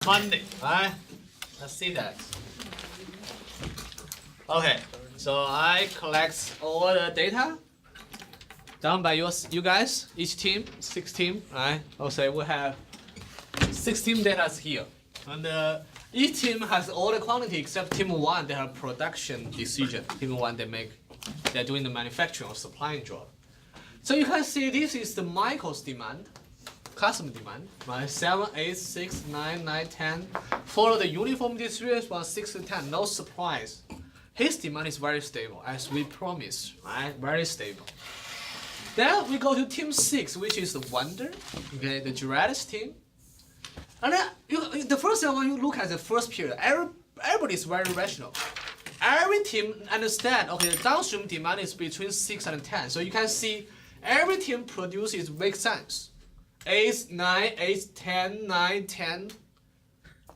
Monday, right? Let's see that. Okay, so I collect all the data done by you guys, each team, 6 team, right? Also, we have 16 data here. And each team has all the quantity except team 1, they have production decision. Team 1, they're doing the manufacturing or supplying job. So you can see this is the Michael's demand, customer demand, right? 7, 8, 6, 9, 9, 10. Follow the uniform distribution from 6 to 10, no surprise. His demand is very stable, as we promised, right? Very stable. Then we go to team 6, which is the Wonder, okay, the Giralis team. And then the first thing when you look at the first period, everybody is very rational. Every team understand, okay, the downstream demand is between 6 and 10. So you can see every team produces makes sense. 8, 9, 8, 10, 9, 10.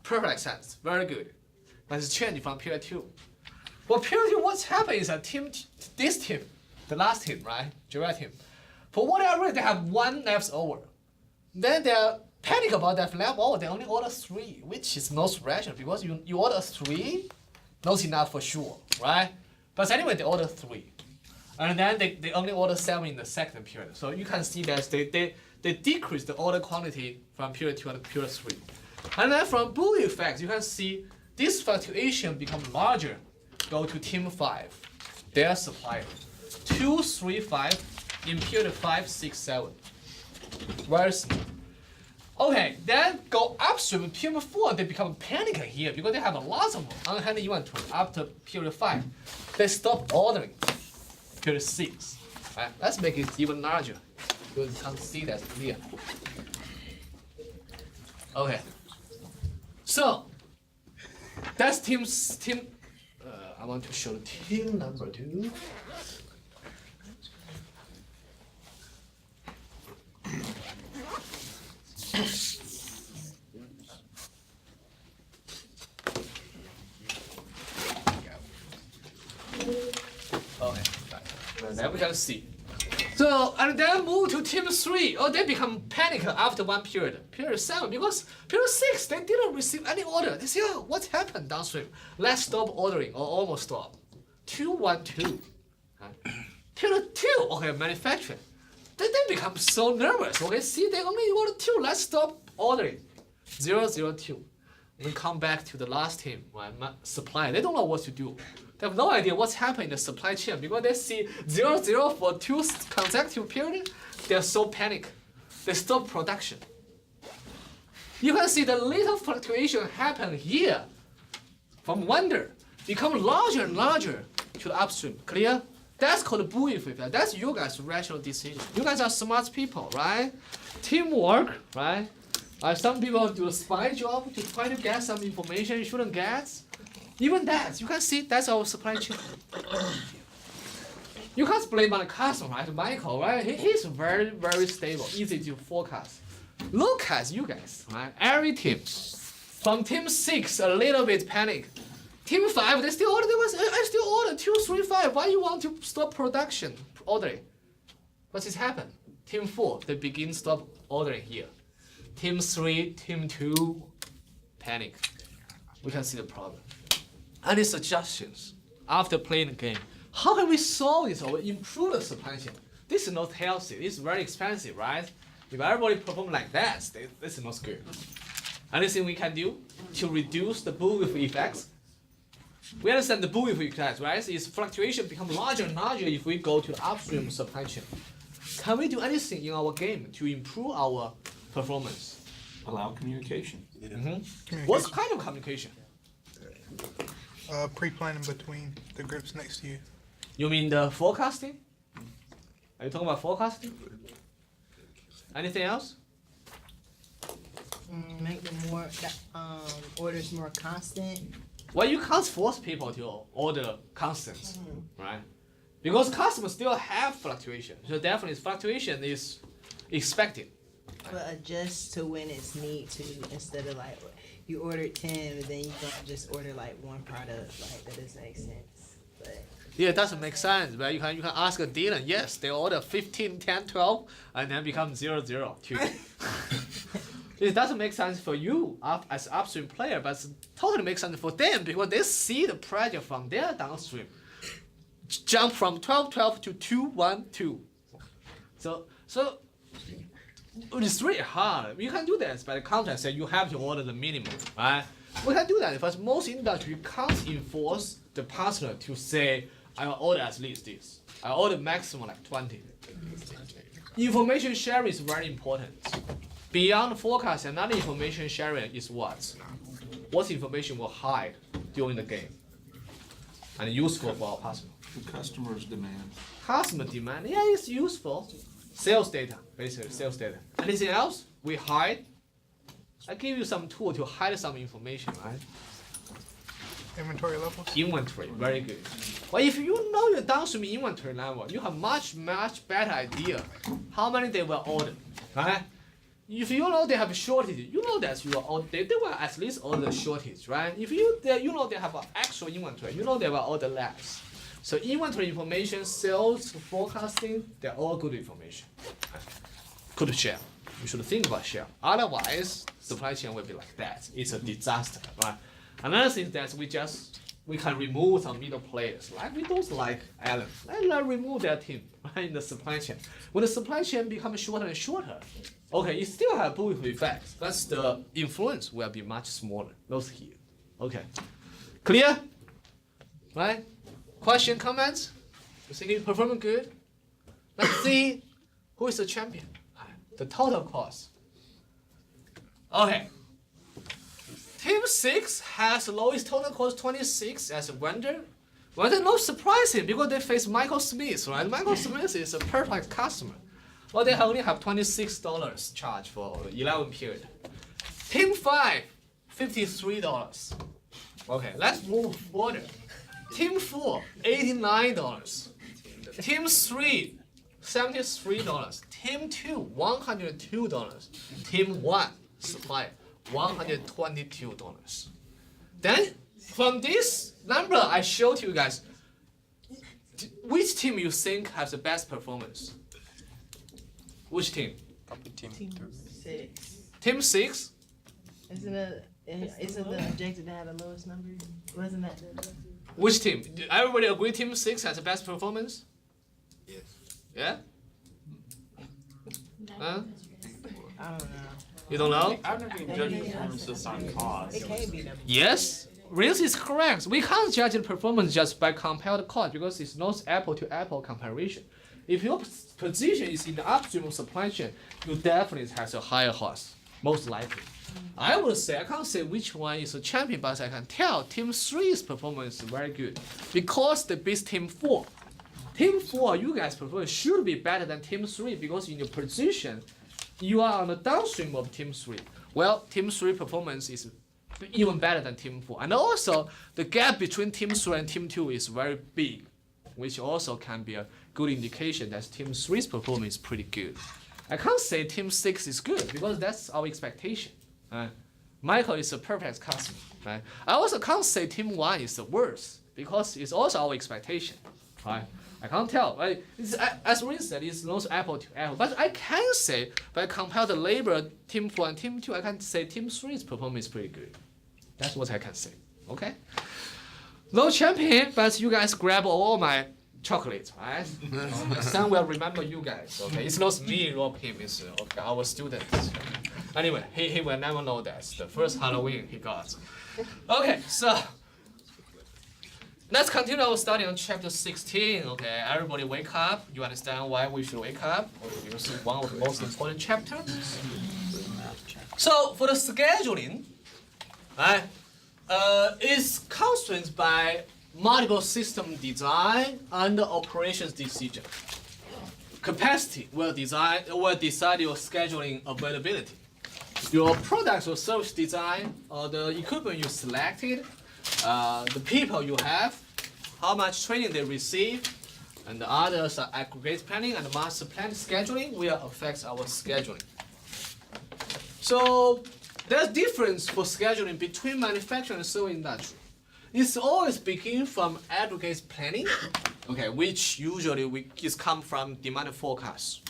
Perfect sense, very good. But it's changed from period 2. For period 2, what's happened is that this team, the last team, right, Girard team, for whatever they have 1 left over. Then they're panic about that left over, they only order 3, which is not rational because you order 3, not enough for sure, right? But anyway, they order 3. And then they only order 7 in the second period. So you can see that they decrease the order quantity from period 2 and period 3. And then from Boole effects, you can see this fluctuation become larger. Go to team 5, their supplier. 2, 3, 5, in period 5, 6, 7. Very small. Okay, then go upstream, team 4, they become panic here because they have a lot of unhandled inventory after period 5. They stop ordering. Period 6. Right? Let's make it even larger. You can't see that clear. Okay. So that's team. I want to show team number 2. Okay, then we can see. So, and then move to team 3. Oh, they become panic after 1 period. Period 7, because period 6, they didn't receive any order. They say, oh, what happened downstream? Let's stop ordering, or almost stop. 2, 1, 2. Period 2, okay, manufacturing. Then they become so nervous. Okay, see, they only order 2. Let's stop ordering. 0, 0, 2. Then come back to the last team, right? Supply. They don't know what to do. They have no idea what's happening in the supply chain because they see 0, 0 for 2 consecutive periods. They're so panicked. They stop production. You can see the little fluctuation happen here from Wonder become larger and larger to the upstream. Clear? That's called Boole effect. That's you guys' rational decision. You guys are smart people, right? Teamwork, right? Some people do a spy job to try to get some information you shouldn't get. Even that, you can see that's our supply chain. You can't blame on the customer, right? Michael, right? He's very, very stable, easy to forecast. Look at you guys, right? Every team. From team 6, a little bit panic. Team 5, they still order. I still order 2, 3, 5. Why you want to stop production ordering? What has happened? Team 4, they begin stop ordering here. Team 3, team 2, panic. We can see the problem. Any suggestions after playing the game? How can we solve this or improve the supply chain? This is not healthy. This is very expensive, right? If everybody perform like that, this is not good. Anything we can do to reduce the Boole effects? We understand the Boole effects, right? Is fluctuation become larger and larger if we go to the upstream supply chain. Can we do anything in our game to improve our performance? Allow communication. What kind of communication? Pre-planning between the groups next to you. You mean the forecasting? Are you talking about forecasting? Anything else? Make them more orders more constant. Well, you can't force people to order constant, right? Because customers still have fluctuation. So definitely fluctuation is expected. But adjust to when it's need to instead of like you ordered 10 but then you gonna just order like one product. Like that doesn't make sense. But Yeah, it doesn't make sense, but you can ask a dealer. Yes, they order 15, 10, 12, and then become 0, 0, 2. It doesn't make sense for you as upstream player, but it totally makes sense for them because they see the pressure from their downstream jump from 12.12 to 2.12. So it's really hard. You can do that by the contract say you have to order the minimum, right? We can do that because most industry can't enforce the partner to say I will order at least this. I order maximum like 20. Information sharing is very important. Beyond forecast, another information sharing is what? What information will hide during the game and useful for our partner. The customer's demand. Customer demand, yeah, it's useful. Sales data, basically sales data. Anything else? We hide. I give you some tool to hide some information, right? Inventory levels. Inventory, very good. But if you know your downstream inventory level, you have much better idea how many they will order, right? If you know they have a shortage, you know that you will order, they will at least order the shortage, right? If you know they have an actual inventory, you know they will order less. So inventory information, sales, forecasting, they're all good information. Good share. You should think about share. Otherwise, supply chain will be like that. It's a disaster, right? Another thing is that we can remove some middle players. Like we don't like Allen. Let's remove their team right, in the supply chain. When the supply chain becomes shorter and shorter, okay, it still have bullwhip effects, but the influence will be much smaller. Those here. Okay. Clear? Right? Question, comments? You think you're performing good? Let's see who is the champion. The total cost. Okay. Team 6 has the lowest total cost 26 as a vendor. Vendor not surprising because they face Michael Smith, right? Michael Smith is a perfect customer. Well, they only have $26 charge for 11 period. Team 5, $53. Okay, let's move further. Team 4, $89. Team 3, $73. Team 2, $102. Team 1, supply, $122. Then, from this number I showed you guys, which team you think has the best performance? Which team? Probably team Team 3. 6. Team 6? Isn't the objective to have the lowest number? Wasn't that the Which team? Everybody agree Team 6 has the best performance? Yes. Yeah? Huh? I don't know. You don't know? I've never been judging performance just on cost. It can't be number. Yes. Reels is correct. We can't judge the performance just by compare the cost because it's not apple to apple comparison. If your position is in the upstream supply chain, you definitely has a higher cost, most likely. I would say, I can't say which one is a champion, but I can tell Team 3's performance is very good because they beat Team 4. Team 4, you guys' performance should be better than Team 3 because in your position, you are on the downstream of Team 3. Well, Team 3 performance is even better than Team 4. And also, the gap between Team 3 and Team 2 is very big, which also can be a good indication that Team 3's performance is pretty good. I can't say Team 6 is good because that's our expectation. Michael is a perfect customer. Right? I also can't say Team 1 is the worst because it's also our expectation. Right? I can't tell. Right? As Rin said, it's not apple to apple. But I can say, if I compare the labor Team 4 and Team 2, I can say Team 3's performance is pretty good. That's what I can say. Okay? No champion, but you guys grab all my chocolates, right? Some will remember you guys. Okay, it's not me rob him. It's okay, our students. Anyway, he will never know that the first Halloween he got. Okay, so let's continue our study on chapter 16. Okay, everybody wake up. You understand why we should wake up? Because it's one of the most important chapters. So for the scheduling, right, is constrained by multiple system design and operations decision. Capacity will decide your scheduling availability. Your products or service design, or the equipment you selected, the people you have, how much training they receive, and the others are aggregate planning and master plan scheduling will affect our scheduling. So there's difference for scheduling between manufacturing and service industry. It's always begin from aggregate planning, okay, which usually is come from demand forecast.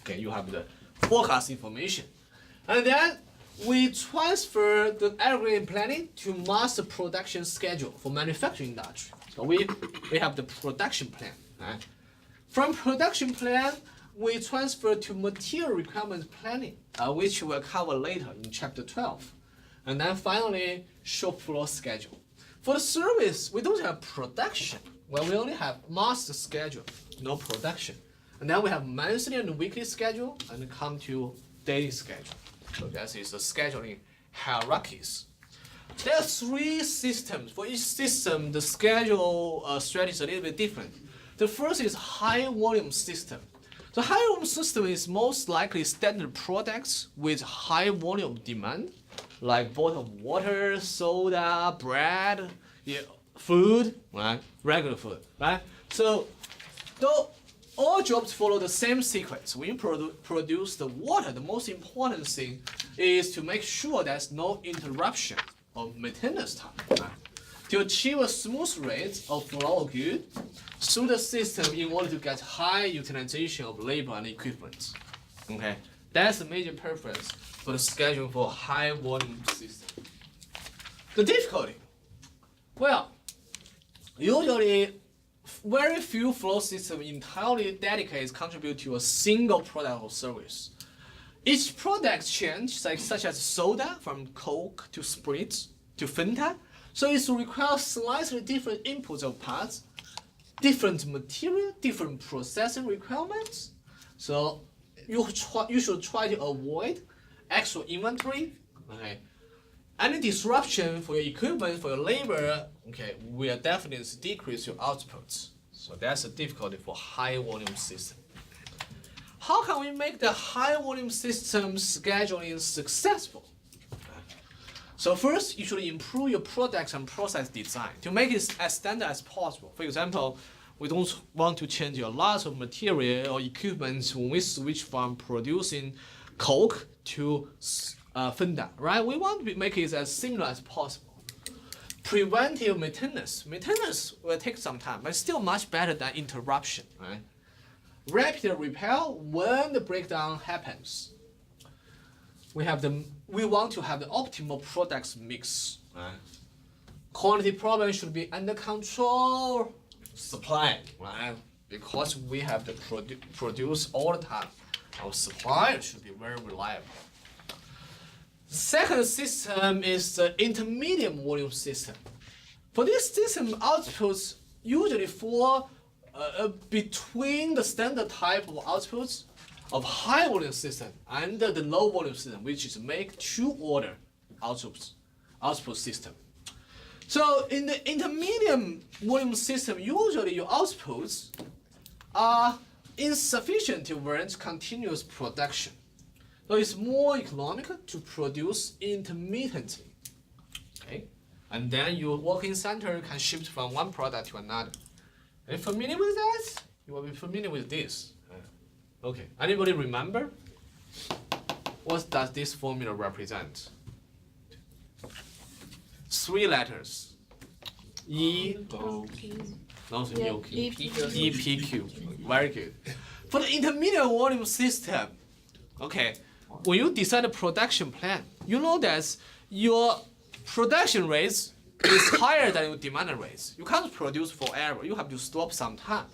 Okay, you have the forecast information. And then we transfer the algorithm planning to master production schedule for manufacturing industry. So we have the production plan. Right? From production plan, we transfer to material requirements planning, which we'll cover later in chapter 12. And then finally, shop floor schedule. For the service, we don't have production. Well, we only have master schedule, no production. And then we have monthly and weekly schedule, and come to daily schedule. So that is the scheduling hierarchies. There are 3 systems. For each system, the schedule strategy is a little bit different. The first is high volume system. The high volume system is most likely standard products with high volume demand, like bottled water, soda, bread, food, right? Regular food, right? So, though all jobs follow the same sequence. When you produce the water, the most important thing is to make sure there's no interruption of maintenance time. Right? To achieve a smooth rate of flow of good through the system in order to get high utilization of labor and equipment. Okay, that's the major purpose for the schedule for high volume system. The difficulty, well, usually very few flow systems entirely dedicated contribute to a single product or service. Each product change, such as soda from Coke to Spritz to Fanta, so it requires slightly different inputs of parts, different material, different processing requirements. So you should try to avoid extra inventory. Okay. Any disruption for your equipment, for your labor, okay, will definitely decrease your outputs. So that's a difficulty for high volume system. How can we make the high volume system scheduling successful? So first, you should improve your products and process design to make it as standard as possible. For example, we don't want to change a lot of material or equipment when we switch from producing Coke to Fanta, right? We want to make it as similar as possible. Preventive maintenance. Maintenance will take some time, but still much better than interruption, right? Rapid repair when the breakdown happens. We want to have the optimal products mix. Right? Quality problem should be under control. Supply, right? Because we have to produce all the time. Our supply should be very reliable. Second system is the intermediate volume system. For this system, outputs usually fall between the standard type of outputs of high volume system and the low volume system, which is make to order output system. So in the intermediate volume system, usually your outputs are insufficient to warrant continuous production. So it's more economical to produce intermittently. Okay? And then your working center can shift from one product to another. Are you familiar with that? You will be familiar with this. Okay. Anybody remember? What does this formula represent? 3 letters. E, O, not E, EPQ. Very good. For the intermediate volume system, okay, when you design a production plan, you know that your production rates is higher than your demand rates. You can't produce forever. You have to stop sometime.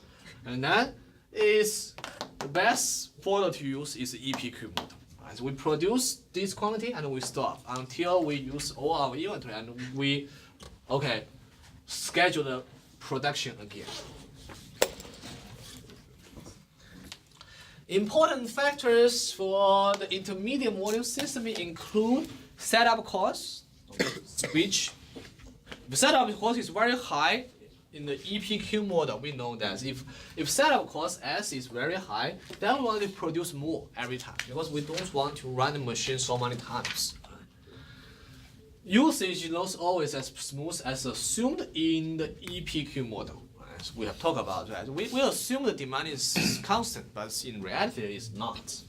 And then is the best model to use is the EPQ model. Right? So we produce this quantity and we stop until we use all our inventory and we, okay, schedule the production again. Important factors for the intermediate volume system include setup costs, which the setup cost is very high. In the EPQ model, we know that if setup cost S is very high, then we want to produce more every time because we don't want to run the machine so many times. Usage is not always as smooth as assumed in the EPQ model. As we have talked about that. We assume the demand is constant, but in reality it's not.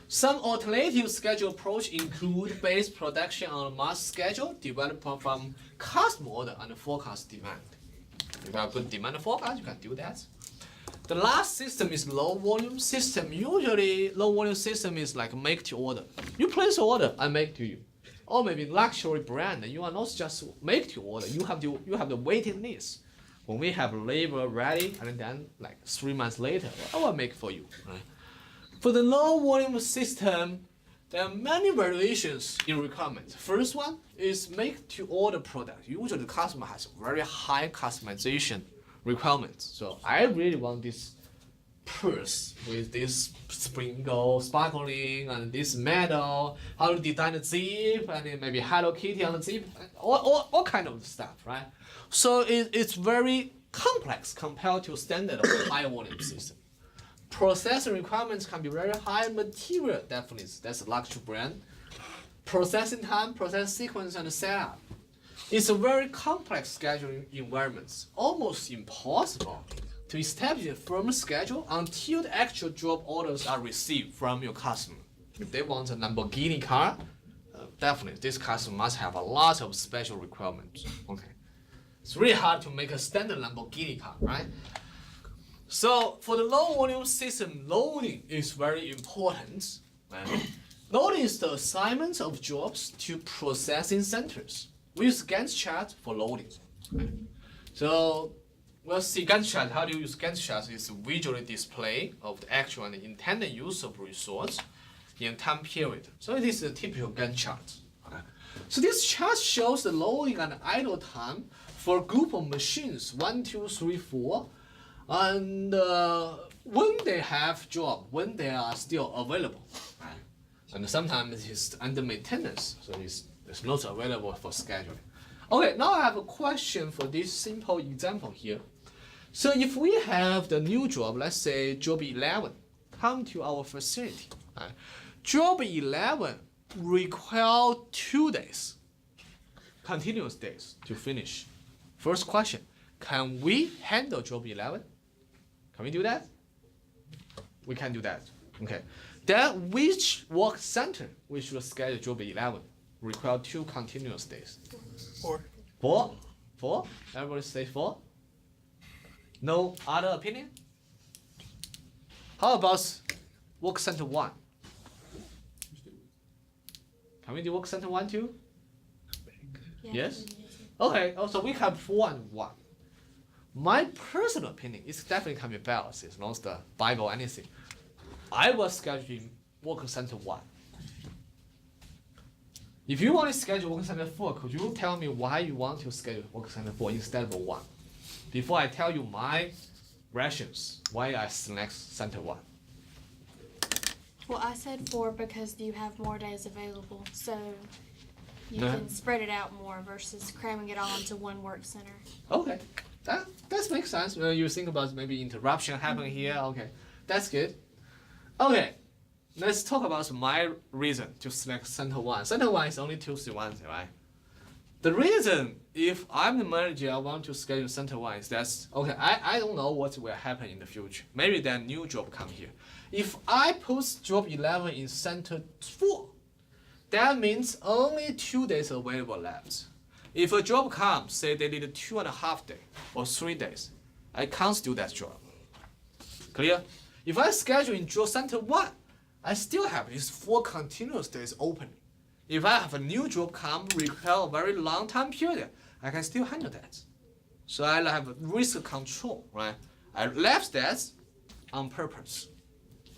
Some alternative schedule approach include base production on a mass schedule developed from customer order and forecast demand. If you have good demand forecast, you can do that. The last system is low volume system. Usually low volume system is like make to order. You place order, I make to you. Or maybe luxury brand, you are not just make to order. You have the waiting list. When we have labor ready, and then like 3 months later, I will make for you. Right? For the low volume system, there are many variations in requirements. First one is make to order product. Usually the customer has very high customization requirements. So I really want this purse with this sparkling and this metal, how to design the zip, and then maybe Hello Kitty on the zip, all kind of stuff, right? So it's very complex compared to standard high volume system. Processing requirements can be very high. Material definitely, that's a luxury brand. Processing time, process sequence, and setup. It's a very complex scheduling environment. Almost impossible to establish a firm schedule until the actual job orders are received from your customer. If they want a Lamborghini car, definitely this customer must have a lot of special requirements. Okay, it's really hard to make a standard Lamborghini car, right? So for the low volume system, loading is very important. Right? Loading is the assignment of jobs to processing centers. We use Gantt chart for loading. Right? So we'll see Gantt chart. How do you use Gantt chart? It's a visual display of the actual and intended use of resource in time period. So it is a typical Gantt chart. Okay? So this chart shows the loading and idle time for a group of machines, 1, 2, 3, 4. And when they have job, when they are still available, right? And sometimes it's under maintenance, so it's not available for scheduling. Okay, now I have a question for this simple example here. So if we have the new job, let's say job 11, come to our facility. Right? Job 11 require 2 days, continuous days to finish. First question, can we handle job 11? Can we do that? We can do that. Okay. Then which work center we should schedule job 11? Require 2 continuous days. 4. 4? 4? Everybody say 4? No other opinion? How about work center 1? Can we do work center 1 too? Yes? Okay, also we have 4 and 1. My personal opinion is definitely can be balanced. It's not the Bible or anything. I was scheduling work center 1. If you want to schedule work center 4, could you tell me why you want to schedule work center 4 instead of 1? Before I tell you my rations, why I select center 1. Well, I said 4 because you have more days available, so you Uh-huh. can spread it out more versus cramming it all into one work center. Okay, that makes sense. When you think about maybe interruption happening here, okay, that's good. Okay, let's talk about my reason to select center 1. Center 1 is only Tuesday, Wednesday, right? The reason, if I'm the manager, I want to schedule center 1 is that, okay, I don't know what will happen in the future. Maybe then new job come here. If I put job 11 in center 4, that means only 2 days available left. If a job comes, say they need 2.5 days or 3 days, I can't do that job. Clear? If I schedule in job center 1, I still have these 4 continuous days open. If I have a new job come, require a very long time period, I can still handle that. So I have risk control, right? I left that on purpose.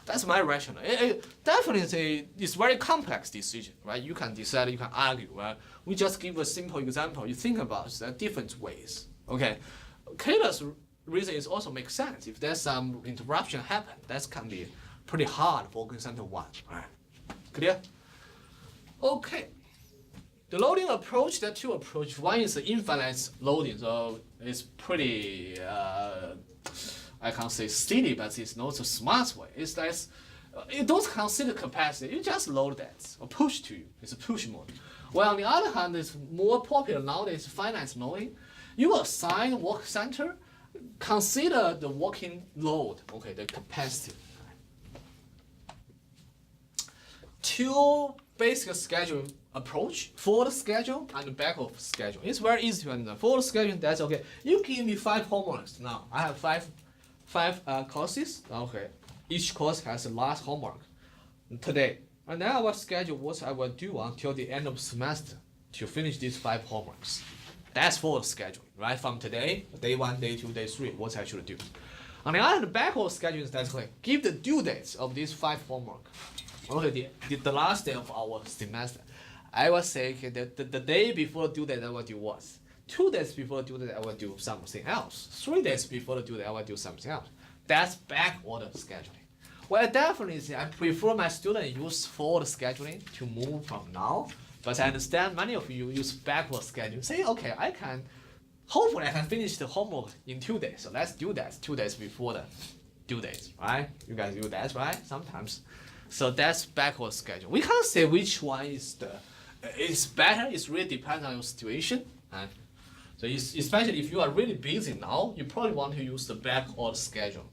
That's my rationale. Definitely, it's very complex decision, right? You can decide, you can argue, right? We just give a simple example. You think about different ways, okay? Kayla's reason is also makes sense. If there's some interruption happen, that can be pretty hard for working center 1, right? Clear? Okay. The loading approach, there are 2 approaches. One is the infinite loading, so it's pretty, I can't say silly, but it's not a smart way. It's like, you don't consider capacity, you just load that, or push to you. It's a push mode. Well, on the other hand, it's more popular nowadays, finite loading. You assign work center, consider the working load, okay, the capacity. 2 basic schedule approach, forward schedule and back of schedule. It's very easy to understand. Forward schedule, that's okay. You give me 5 homeworks now. I have 5 5 courses. Okay, each course has a last homework today. And then I will schedule what I will do until the end of semester to finish these 5 homeworks. That's for scheduling, right? From today, day 1, day 2, day 3, what I should do. On the other hand, the backward scheduling is that's like give the due dates of these 5 homework. Okay, the last day of our semester. I will say okay, the day before due date I will do what? 2 days before due date I will do something else. 3 days before the due date I will do something else. That's backward scheduling. Well, definitely say I prefer my students use forward scheduling to move from now, but I understand many of you use backward scheduling. Say, okay, hopefully I can finish the homework in 2 days. So let's do that 2 days before the due date, right? You guys do that, right? Sometimes. So that's backward schedule. We can't say which one is better. It really depends on your situation. Right? So especially if you are really busy now, you probably want to use the backward schedule.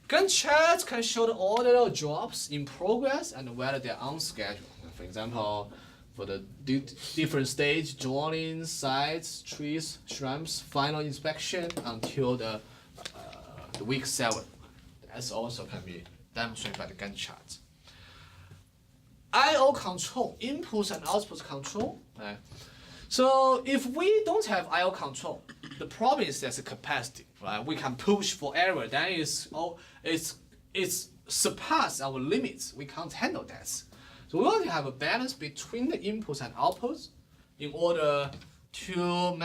Gantt charts can show the order of jobs in progress and whether they're on schedule. For example, for the different stage, drawing, sites, trees, shrimps, final inspection until the week 7. That also can be demonstrated by the Gantt charts. I/O control, inputs and outputs control. Right? So if we don't have I/O control, the problem is there's a capacity, right? We can push for error. That is, it's surpassed our limits. We can't handle that. So we want to have a balance between the inputs and outputs in order to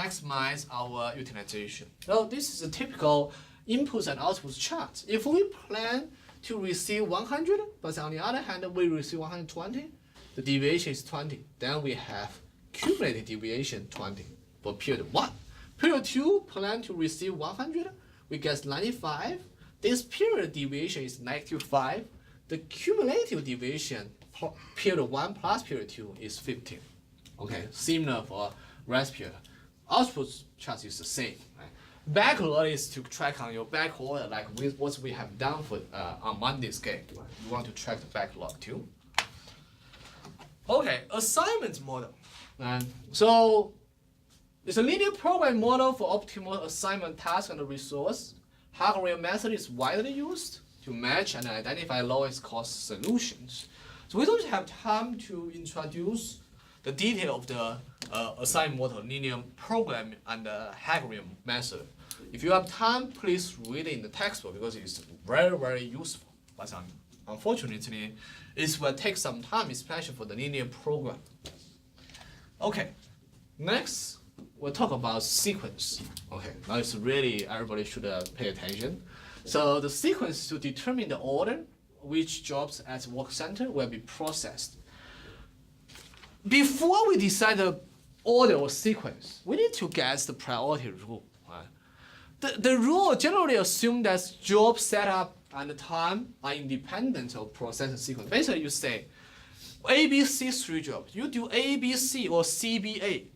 maximize our utilization. So this is a typical inputs and outputs chart. If we plan to receive 100, but on the other hand we receive 120, the deviation is 20. Then we have cumulative deviation 20 for period 1. Period 2 plan to receive 100, we get 95. This period deviation is -5. The cumulative deviation period 1 plus period 2 is 15. Okay, similar for rest period. Output chart is the same. Right? Backlog is to track on your backlog, like with what we have done for on Monday's game. You want to track the backlog too. Okay, assignment model. So it's a linear programming model for optimal assignment task and resource. Hierarchical method is widely used to match and identify lowest cost solutions. So we don't have time to introduce the detail of the assignment model, linear programming, and the Hierarchical method. If you have time, please read it in the textbook because it's very, very useful. But unfortunately, it will take some time, especially for the linear program. Okay, next we'll talk about sequence. Okay, now it's really everybody should pay attention. So the sequence to determine the order which jobs at work center will be processed. Before we decide the order or sequence, we need to guess the priority rule. Right? The rule generally assumes that job setup and time are independent of processing sequence. Basically, you say A, B, C, 3 jobs. You do A, B, C, or C, B, A.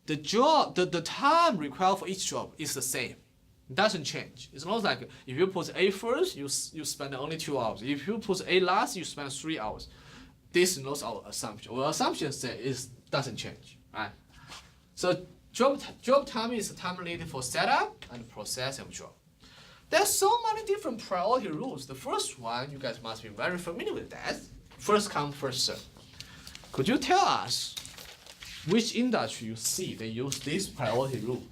The job, the time required for each job is the same. It doesn't change. It's not like if you put A first, you spend only 2 hours. If you put A last, you spend 3 hours. This is not our assumption. Our assumption says it doesn't change, right? So job time is the time needed for setup and processing of job. There's so many different priority rules. The first one, you guys must be very familiar with that. First come, first serve. Could you tell us which industry you see they use this priority rule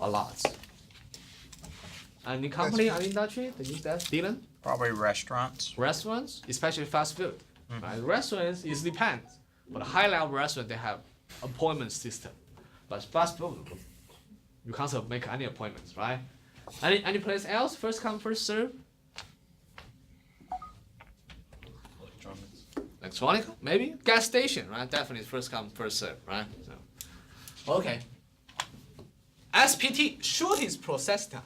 a lot? Any company, any industry, they use that? Dylan? Probably restaurants. Restaurants, especially fast food. Right? Restaurants, it depends. But high-level restaurant, they have appointment system. But fast food, you can't make any appointments, right? Any place else? First come, first serve? Electronic, maybe? Gas station, right? Definitely first come, first serve, right? So, okay. SPT, shortest process time.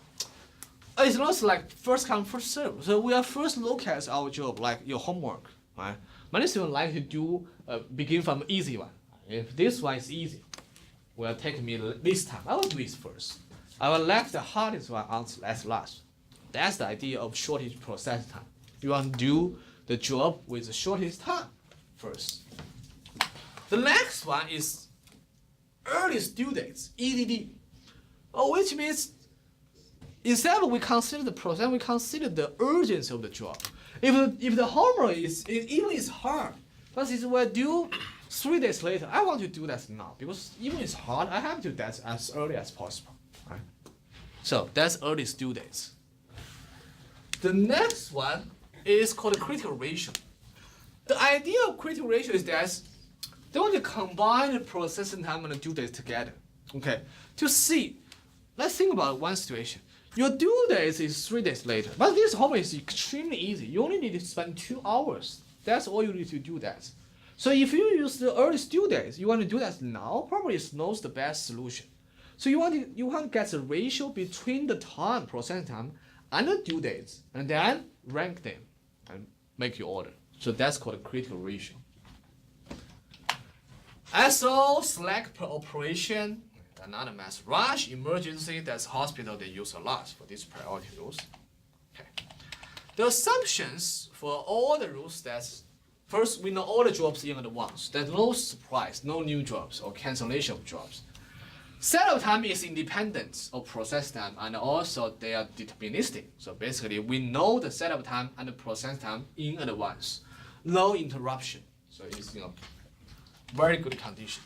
It's not like first come, first serve. So we are first look at our job, like your homework, right? Many students like to do, begin from easy one. If this one is easy, will take me this time. I will do it first. I will let the hardest one as last. That's the idea of shortest process time. You want to do the job with the shortest time first. The next one is earliest due dates, EDD, which means instead of we consider the process, we consider the urgency of the job. If the homework even is hard, but it will due 3 days later, I want to do that now because even it's hard, I have to do that as early as possible. Right? So that's earliest due dates. The next one is called critical ratio. The idea of critical ratio is that they want to combine the processing time and the due dates together. Okay, to see, let's think about one situation. Your due date is 3 days later, but this homework is extremely easy. You only need to spend 2 hours. That's all you need to do that. So if you use the earliest due dates, you want to do that now, probably is not the best solution. So you want to get the ratio between the time, processing time, and the due dates, and then rank them and make your order. So that's called a critical ratio. SO, slack per operation, another mass rush, emergency, that's hospital they use a lot for these priority rules. Okay. The assumptions for all the rules that's first we know all the jobs in advance. There's no surprise, no new jobs or cancellation of jobs. Setup time is independent of process time and also they are deterministic. So basically we know the setup time and the process time in advance. No interruption. So it's very good condition.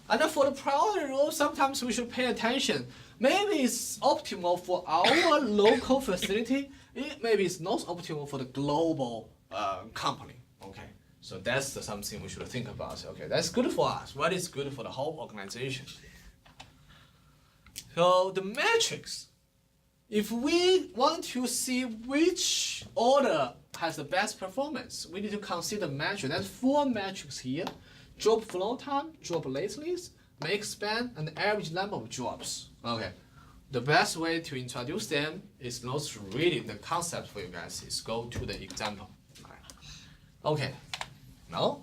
And then for the priority rule, sometimes we should pay attention. Maybe it's optimal for our local facility. Maybe it's not optimal for the global company. Okay, so that's something we should think about. Okay, that's good for us. What is good for the whole organization? So the metrics. If we want to see which order has the best performance, we need to consider metrics. There's 4 metrics here. Job flow time, job lateness, make span, and the average number of jobs. Okay, the best way to introduce them is not reading the concept for you guys, is go to the example. Okay, now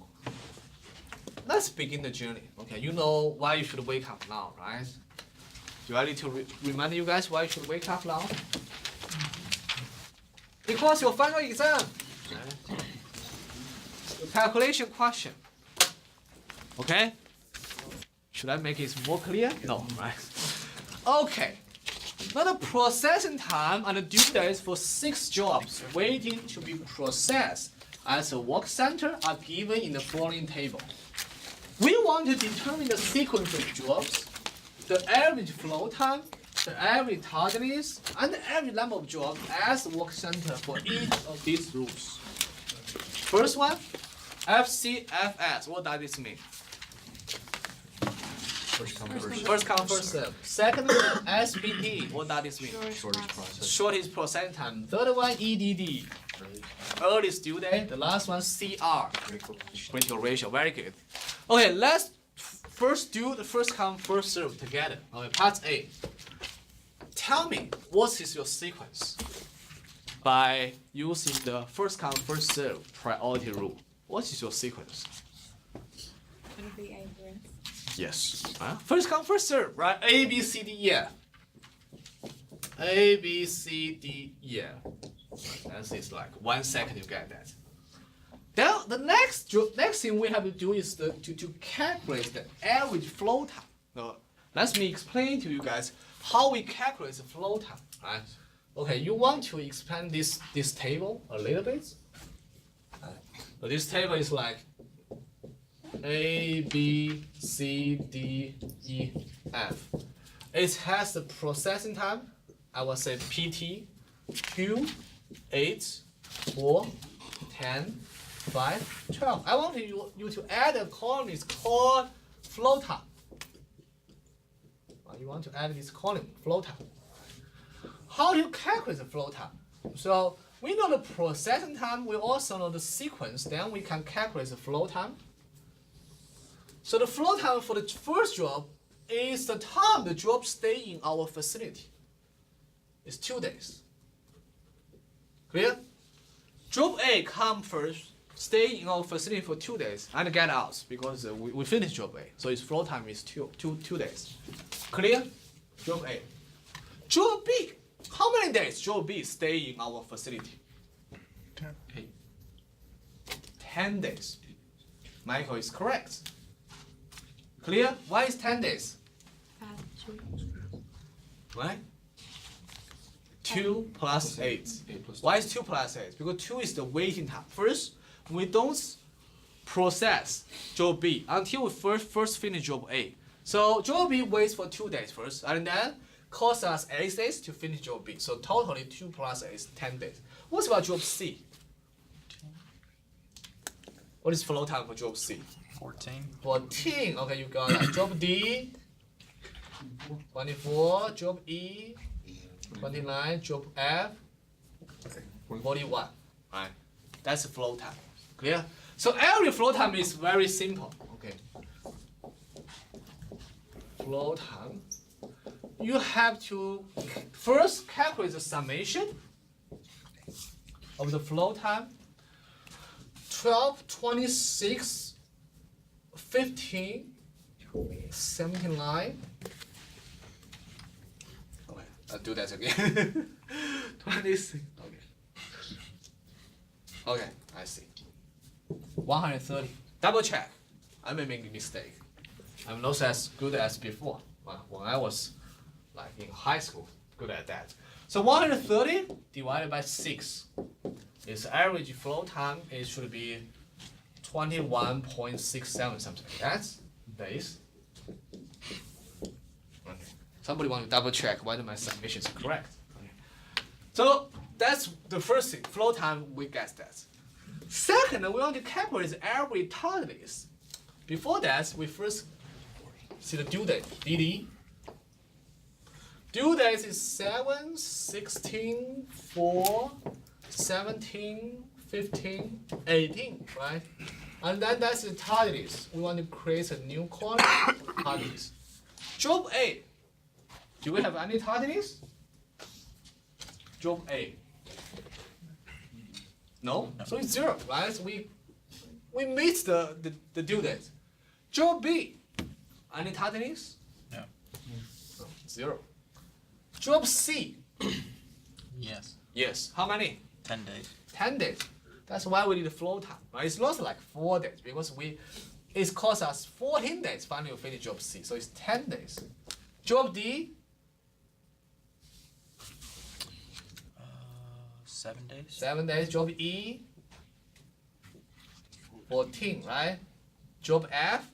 let's begin the journey. Okay, you know why you should wake up now, right? Do I need to remind you guys why you should wake up now? Because your final exam, the calculation question. Okay? Should I make it more clear? No, right? Okay. Now the processing time and the due dates for 6 jobs waiting to be processed as a work center are given in the following table. We want to determine the sequence of jobs, the average flow time, the average tardiness, and the average number of jobs as a work center for each of these rules. First one, FCFS. What does this mean? First come, first First come, first serve. Second one, SPT. What does this mean? shortest process. Shortest processing time. Third one, EDD. Earliest due date. The last one, CR. Critical ratio. Very good. Okay, let's first do the first come, first serve together. Okay, part A. Tell me, what is your sequence? By using the first come, first serve priority rule. What is your sequence? Would it be Abrams? Yes. First come, first serve, right? A, B, C, D, E, F. A, B, C, D, E, F. That is like 1 second you get that. Then the next thing we have to do is to calculate the average flow time. Now, let me explain to you guys how we calculate the flow time. Right? Okay, you want to expand this table a little bit. So this table is like A, B, C, D, E, F. It has the processing time, I will say PT, Q, 8, 4, 10, 5, 12. I want you to add a column, it's called flow time. You want to add this column, flow time. How do you calculate the flow time? So we know the processing time, we also know the sequence, then we can calculate the flow time. So the flow time for the first job is the time the job stay in our facility. It's 2 days. Clear? Job A come first, stay in our facility for 2 days, and get out because we finished job A. So its flow time is two days. Clear? Job A. Job B. How many days job B stay in our facility? 10. 10 days. Michael is correct. Clear? Why is 10 days? Two. Right? 2 plus 8. 8 plus Why is 2 plus 8? Because 2 is the waiting time. First, we don't process job B until we first finish job A. So job B waits for 2 days first, and then costs us 8 days to finish job B. So totally 2 plus 8 is 10 days. What about job C? What is flow time for job C? 14. 14. Okay, you got that. Job D, 24. Job E, 29. Job F, 41. Right. That's the flow time. Clear? So every flow time is very simple. Okay. Flow time. You have to first calculate the summation of the flow time. 12, 26, 15, 79. Okay, I'll do that again. 26. Okay. Okay, I see. 130. Double check. I may make a mistake. I'm not as good as before. When I was like in high school, good at that. So 130 divided by 6 is average flow time. It should be 21.67 something like that. Days. Okay. Somebody want to double check whether my summation is correct. Okay. So that's the first thing. Flow time, we get that. Second, we want to calculate the average tardies. Before that, we first see the due date, DD. Due date is 7, 16, 4, 17, 15, 18, right? And then that's the tardies. We want to create a new column, tardies. Job A. Do we have any tardies? Job A. No? So it's 0, right? So we meet the due date. Job B. Any tardies? No. No, 0. Job C. Yes. Yes. How many? 10 days. 10 days. That's why we need the flow time. Right? It's not like 4 days because it costs us 14 days finally to finish job C. So it's 10 days. Job D. 7 days. 7 days. Job E. 14, right? Job F.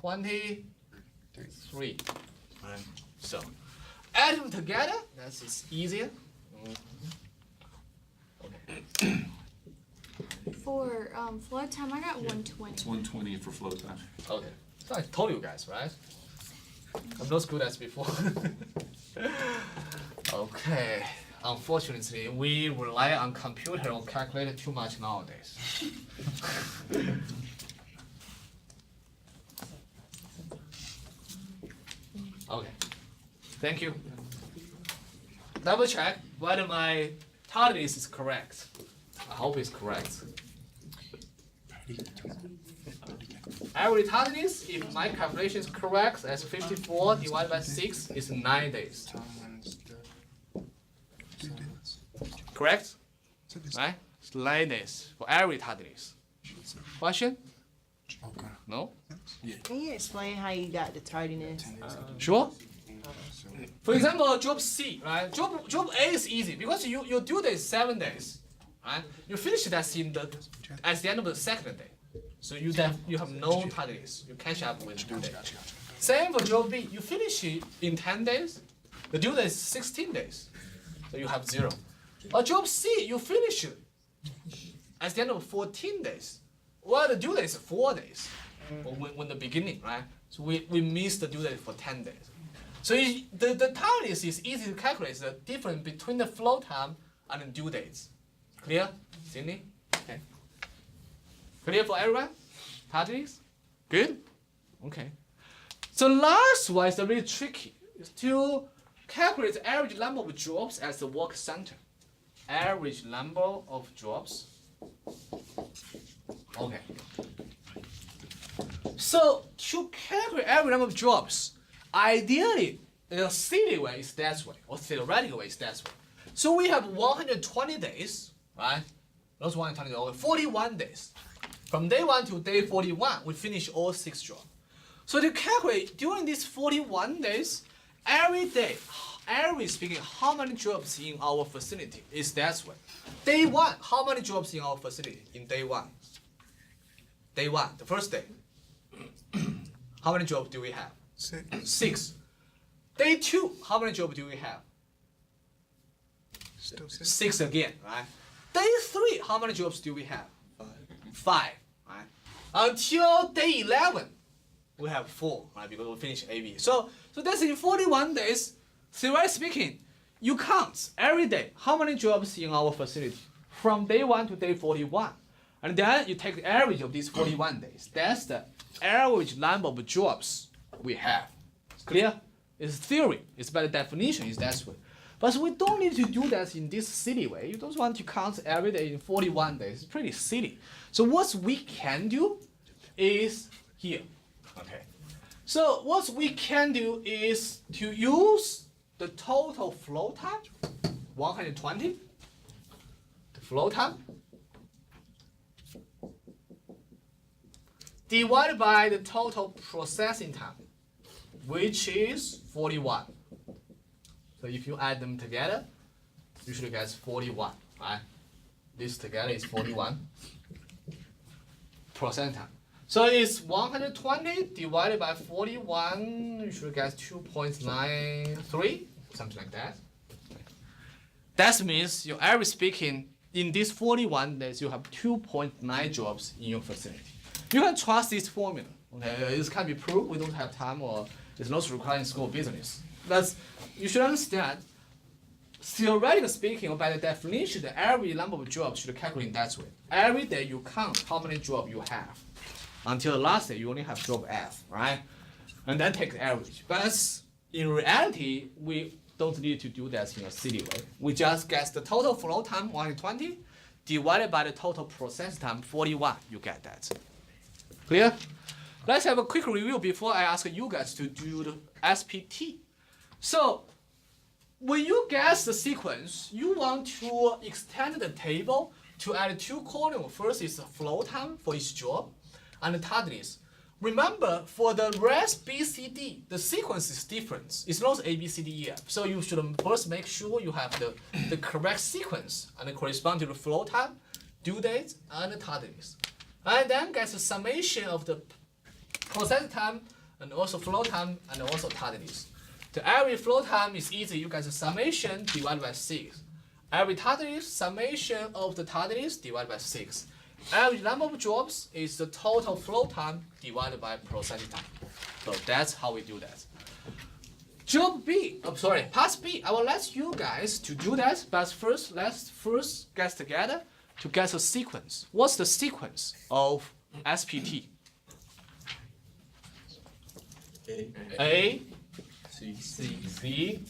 23. 23. Right. So add them together. That's just easier. For flow time, I got 120. It's 120 for flow time. Okay. So I told you guys, right? I'm not as good as before. Okay. Unfortunately, we rely on computer or calculator too much nowadays. Okay. Thank you. Double check whether my tardiness is correct. I hope it's correct. Average tardiness, if my calculation is correct, as 54 divided by 6 is 9 days. Correct? Right? It's 9 days for average tardiness. Question? No? Can you explain how you got the tardiness? Sure? For example, job C, right? Job A is easy because your due date is 7 days, right? You finish that at the end of the second day, so you have no tardiness. You catch up with due date. Same for job B. You finish it in 10 days, the due date is 16 days, so you have 0. Or job C, you finish it at the end of 14 days. Well, the due date is 4 days, when the beginning, right? So we miss the due date for 10 days. So the tardiness is easy to calculate. The difference between the flow time and the due dates. Clear, Sydney? Okay. Clear for everyone? Tardiness? Good? Okay. So last one is really tricky. It's to calculate the average number of jobs at the work center. Average number of jobs. Okay. So to calculate average number of jobs, ideally, the silly way is that way, or theoretical way is that way. So we have 120 days, right? Not 120 days, 41 days. From day 1 to day 41, we finish all 6 jobs. So to calculate during these 41 days, every day, average speaking, how many jobs in our facility is that way. Day 1, how many jobs in our facility in day 1? Day 1, the first day. How many jobs do we have? 6. Day 2, how many jobs do we have? 6 again, right? Day 3, how many jobs do we have? 5, right? Until day 11, we have 4, right? Because we finish AB. So that's in 41 days. Theoretically speaking, you count every day how many jobs in our facility from day 1 to day 41, and then you take the average of these 41 days. That's the average number of jobs we have. Clear? It's theory. It's by the definition. It's that way. But we don't need to do that in this silly way. You don't want to count every day in 41 days. It's pretty silly. So what we can do is here. Okay. So what we can do is to use the total flow time, 120, the flow time, divided by the total processing time, which is 41. So if you add them together, you should get 41, right? This together is 41 percent time. So it's 120 divided by 41, you should get 2.93, something like that. That means your average speaking, in these 41 days, you have 2.9 jobs in your facility. You can trust this formula. Okay, it can be proved. We don't have time, or it's not required in school business. But you should understand, theoretically speaking, or by the definition, the average number of jobs should calculate in that way. Every day you count how many jobs you have. Until the last day, you only have job F, right? And then take the average. But in reality, we don't need to do that in a silly way. We just get the total flow time, 120, divided by the total process time, 41. You get that. Clear? Let's have a quick review before I ask you guys to do the SPT. So, when you guess the sequence, you want to extend the table to add 2 columns. First is the flow time for each job, and the tardiness. Remember, for the rest B, C, D, the sequence is different. It's not A, B, C, D, E, F. So you should first make sure you have the correct sequence and correspond to the flow time, due date, and the tardiness. And then get the summation of the process time, and also flow time, and also tardiness. The average flow time is easy. You get the summation divided by 6. Every tardiness, summation of the tardiness divided by 6. Average number of jobs is the total flow time divided by processing time. So that's how we do that. Job B, part B. I will let you guys to do that, but first let's get together to get a sequence. What's the sequence of SPT? A, C, C, E,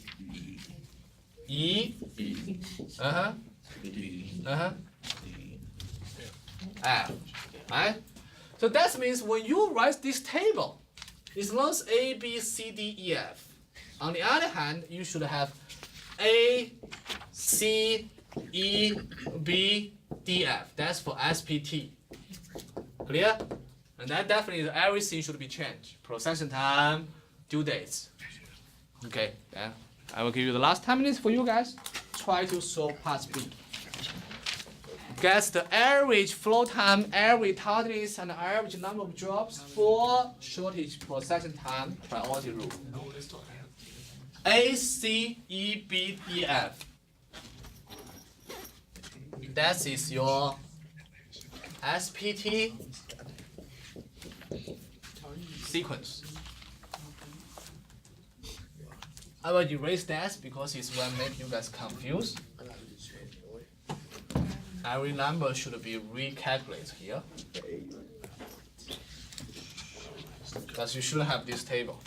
B, D, D, F, right? So that means when you write this table, it's not A, B, C, D, E, F. On the other hand, you should have A, C, E, B, D, F. That's for SPT. Clear? And that definitely everything should be changed. Processing time, due dates. Okay, then I will give you the last 10 minutes for you guys. Try to solve part B. Get the average flow time, average tardiness, and average number of jobs for shortage processing time priority rule. A, C, E, B, D, F. That is your SPT sequence. I will erase that because it will make you guys confused. Every number should be recalculated here. Because you should have this table.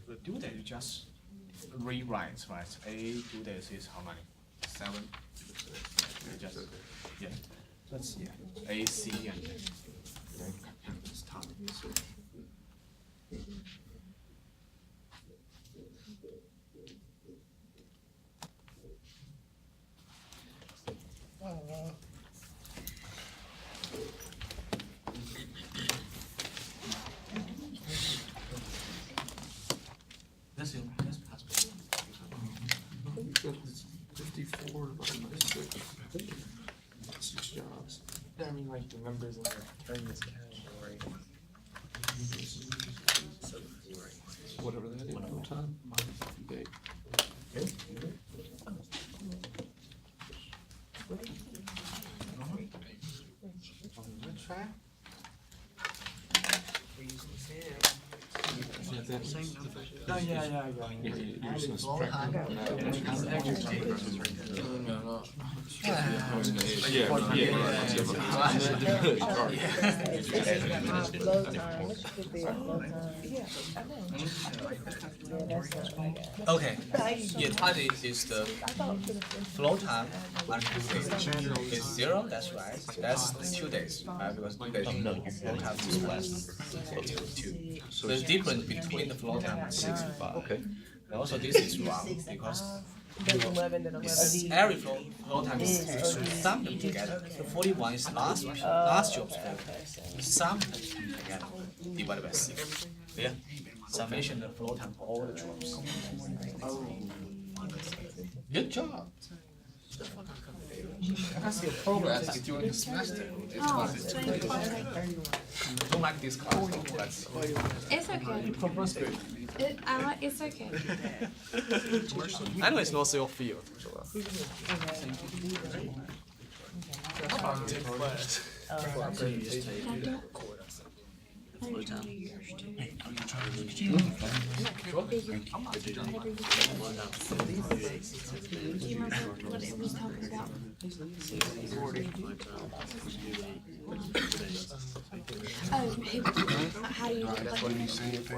the due date, you just rewrite, right? A due date is how many? 7. Just, yeah. That's A, C, and then this top. That's it. That's possible. 54 divided by 6. 6 jobs. I mean, like the numbers in this category. Whatever that is, full time. Date. Good try. Oh, yeah, I got it. Yeah, you're just gonna subtract that. No. Flow time, what you put there, flow time? Yeah, I know. Yeah, that's what I got. Okay. Yeah, target is the flow time on 2 days. It's 0, that's right. That's the 2 days, right? Because 2 days flow time is less. So the difference between the flow time and 65. Okay. And also this is wrong because every flow time is you sum them together. The 41 is last job's flow. You sum them together divided by 6. Yeah. Summation the flow time for all the jobs. Good job. I can see a progress during the semester. Oh, it's been okay. Don't like this class. That's It's okay. It's okay. I know it's not your field. Do you remember what it was talking about? How do you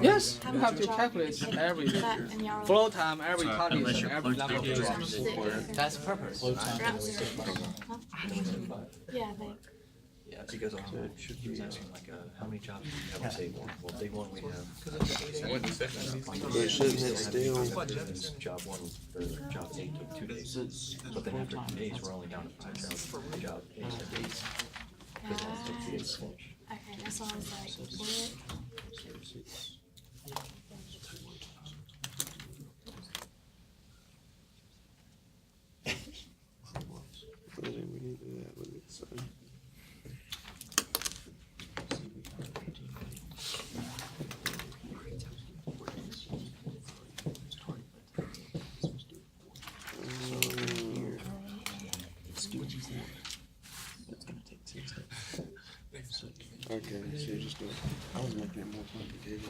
Yes, how you much have to job calculate and every that and your flow time, every target, and every number of jobs. That's the purpose. Ground zero. Huh? Yeah, they. Yeah, because he was asking like, how many jobs do we have on day one? Well, day one we have. But shouldn't it still? Job 1 or job 8 took 2 days. But then after 2 days, we're only down to 5 jobs. Job 8 took 8. Because that took 2 days to finish. Okay, that's why I was like, what? We need to do that with it, so. Okay, so you're just doing, I was making it more complicated.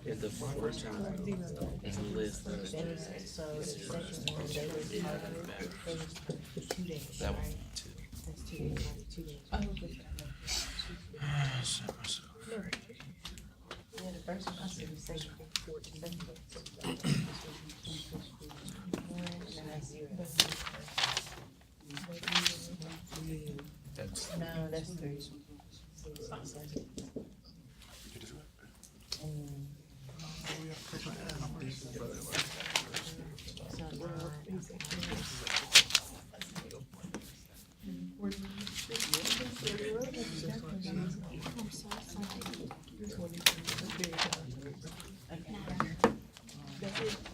Yeah, the first time is the list. So the second one, they were targeted, it was 2 days, That one. right? That's 2 days, like 2 days. Yeah, the first one, I said the second, 14, and then that's 0. No, that's 3.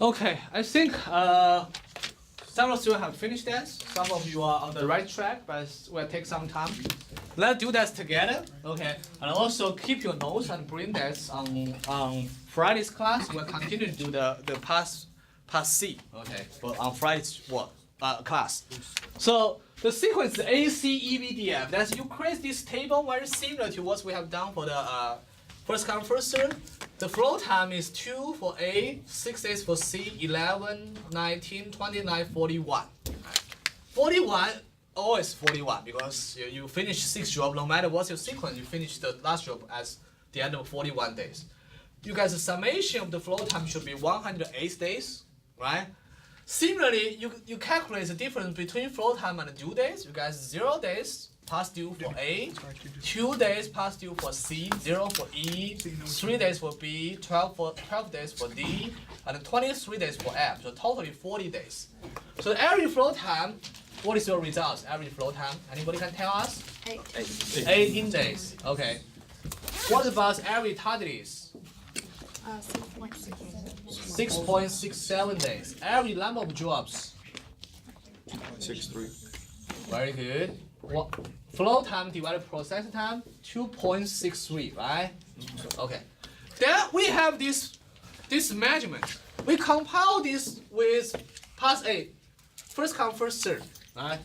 Okay, I think some of you have finished that. Some of you are on the right track, but it will take some time. Let's do that together, okay? And also keep your notes and bring that on Friday's class. We'll continue to do the past C, okay? But on Friday's class. So the sequence is ACEBDF. That's you create this table very similar to what we have done for the first come first serve. The flow time is 2 for A, 6 days for C, 11, 19, 29, 41. 41, always 41 because you finish 6 jobs, no matter what's your sequence, you finish the last job as the end of 41 days. you guys' summation of the flow time should be 108 days, right? Similarly, you calculate the difference between flow time and due days. You guys 0 days past due for A, 2 days past due for C, 0 for E, 3 days for B, 12 days for D, and 23 days for F. So totally 40 days. So average flow time, what is your results? Average flow time? Anybody can tell us? 18 days. Okay. What about average tardiness? 6.67 days. Average number of jobs. 6.3. Very good. What? Flow time divided processing time, 2.63, right? Okay. Then we have this measurement. We compile this with pass A, first come first serve, right?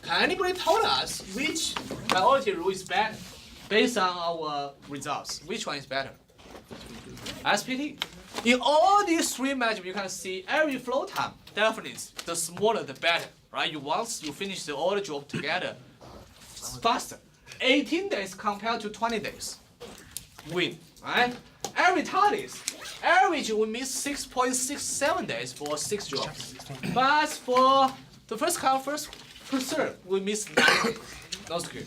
Can anybody tell us which priority rule is better based on our results? Which one is better? SPT. In all these three measurements, you can see every flow time definitely the smaller the better, right? Once you finish all the job together, faster. 18 days compared to 20 days. Win, right? Every tardiness, average we miss 6.67 days for 6 jobs. But for the first come first serve, we miss 9 days. That's good.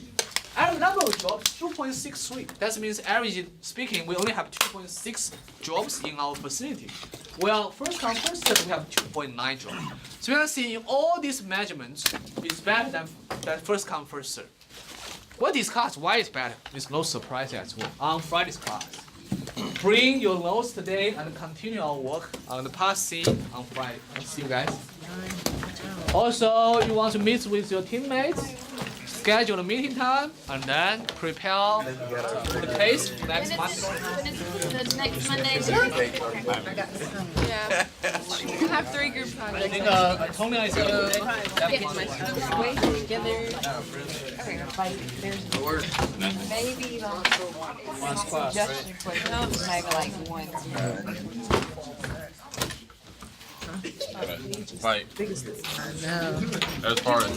Average number of jobs 2.63. That means average speaking, we only have 2.6 jobs in our facility. Well, first come first serve, we have 2.9 jobs. So you can see in all these measurements, it's better than first come first serve. We'll discuss why it's better. It's no surprise at all. On Friday's class, bring your notes today and continue our work on the part C on Friday. I'll see you guys. Also, you want to meet with your teammates, schedule a meeting time, and then prepare the case next Monday. The next Monday. Yeah. You have 3 group I projects. think Tony is here. Wait together. Maybe suggestion for maybe like one. Fight. As far as